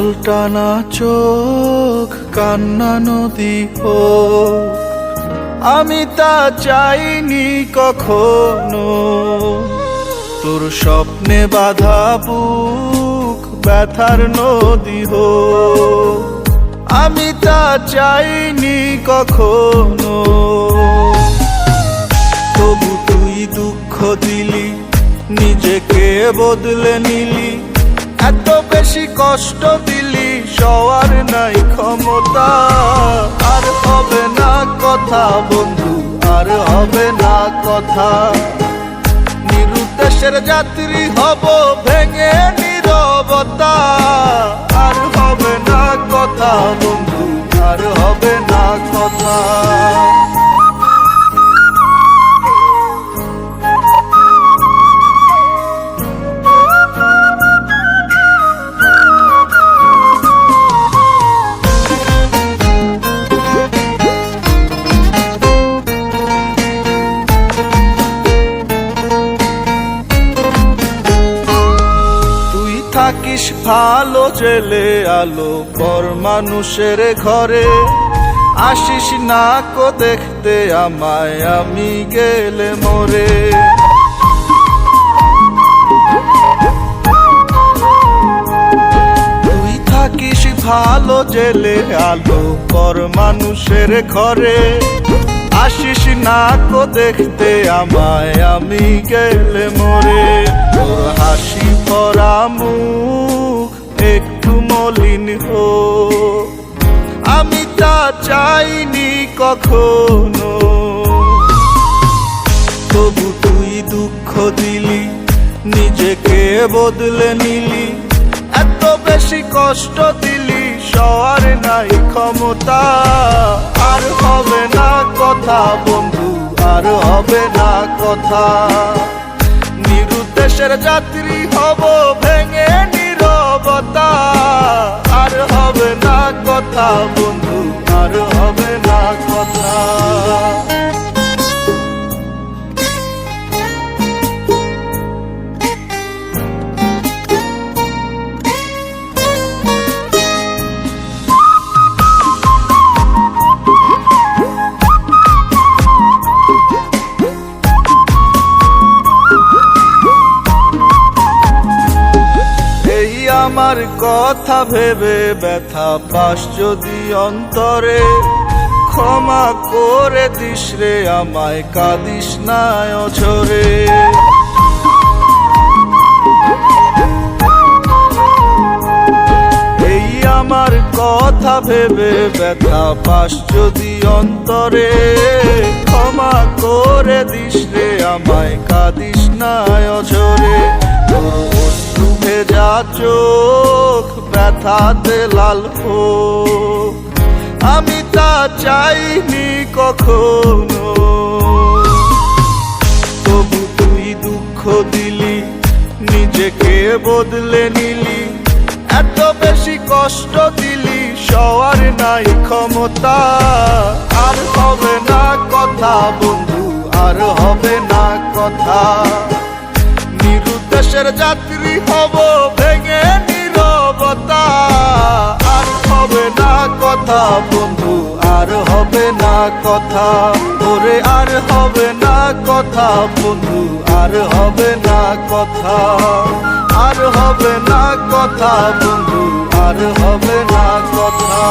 কাজল টানা চোখ কান্না নদী হোক, আমি তা চাইনি কখনো। তোর স্বপ্নে বাঁধা বুক ব্যথার নদী হোক, আমি তা চাইনি কখনো। তবু তুই দুঃখ দিলি, নিজেকে বদলে নিলি, এত বেশি কষ্ট দিলি, সওয়ার নাই ক্ষমতা। আর হবে না কথা বন্ধু, আর হবে না কথা। নিরুদ্দেশের যাত্রী হব ভেঙে নীরবতা। আর হবে না কথা বন্ধু, আর হবে না কথা। থাকিস ভালো জেলে আলো পর মানুষের ঘরে, আসিস না কো দেখতে আমায় আমি গেলে মরে। তুই থাকিস ভালো জেলে আলো পর মানুষের ঘরে, আসিস না কো দেখতে আমায় আমি গেলে মরে। তোর হাসি ভরা মুখ একটু মলিন হোক, আমি তা চাইনি কখনো। তবু তুই দুঃখ দিলি, নিজেকে বদলে নিলি, এত বেশি কষ্ট দিলি, সওয়ার নাই ক্ষমতা। আর হবে না কথা বন্ধু, আর হবে না কথা। নিরুদ্দেশের যাত্রী হব ভেঙে নীরবতা। আর হবে না কথা বন্ধু, আর হবে না কথা। আমার কথা ভেবে ব্যথা পাস যদি অন্তরে, ক্ষমা করে দিস রে আমায়, কাঁদিস না অঝরে। এই আমার কথা ভেবে ব্যথা পাস যদি অন্তরে, ক্ষমা করে দিস রে আমায়, কাঁদিস না অঝরে। অশ্রু ভেজা চোখ ব্যথাতে লাল হোক, আমি তা চাইনি কখনো। তবু তুই দুঃখ দিলি, নিজেকে বদলে নিলি, এত বেশি কষ্ট দিলি, সওয়ার নাই ক্ষমতা। আর হবে না কথা বন্ধু, আর হবে না কথা। নিরুদ্দেশের যাত্রী হব ভেঙে নীরবতা। আর হবে না কথা বন্ধু, আর হবে না কথা। ওরে আর হবে না কথা বন্ধু, আর হবে না কথা। আর হবে না কথা বন্ধু, আর হবে না কথা।